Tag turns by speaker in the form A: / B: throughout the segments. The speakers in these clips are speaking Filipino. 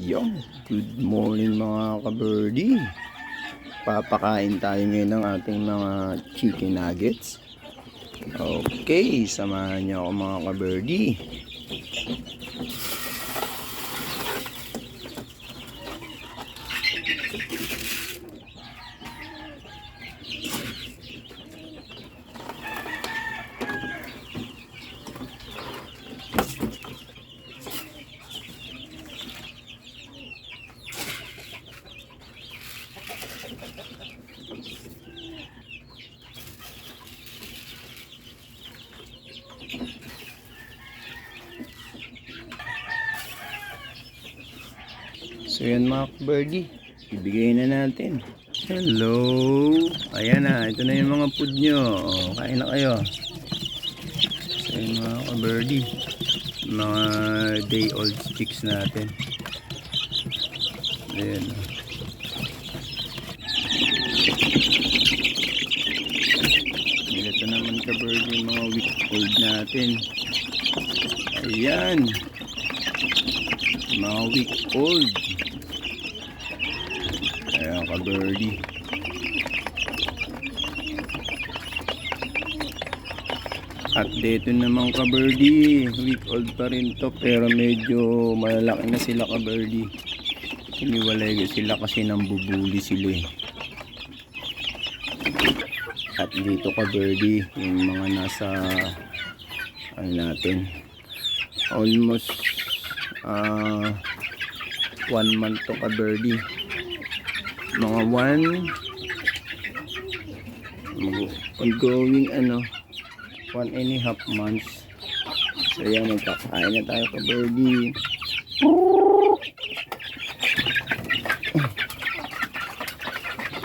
A: Yung, good morning mga ka-birdie. Papakain tayo ngayon ng ating mga chicken nuggets. Okay, samahan niyo ako mga ka-birdie. So yan mga ka-birdie, ibigay na natin. Hello, ayan na, ito na yung mga food nyo. Kain na kayo. So yan mga ka-birdie, mga day old chicks natin. Ayan. Ito naman ka-birdie, mga week old natin. Ayan, mga week old. Ayan ka-birdie. At dito naman ka-birdie, week old pa rin to, pero medyo malalaki na sila ka-birdie. Hiniwalay sila kasi nang bubuli sila eh. At dito ka-birdie, yung mga nasa ano natin, almost 1 month to ka-birdie. Mga ongoing 1.5 months. So yan, magkakain na tayo ka-birdie.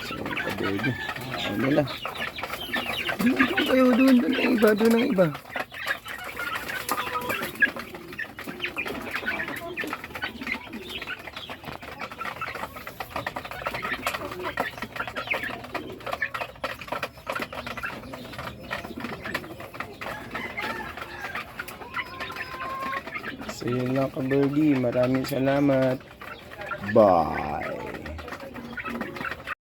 A: So ka-birdie, ano nila, doon kayo, doon ang iba. So yun lang ka-birdie, maraming salamat. Bye.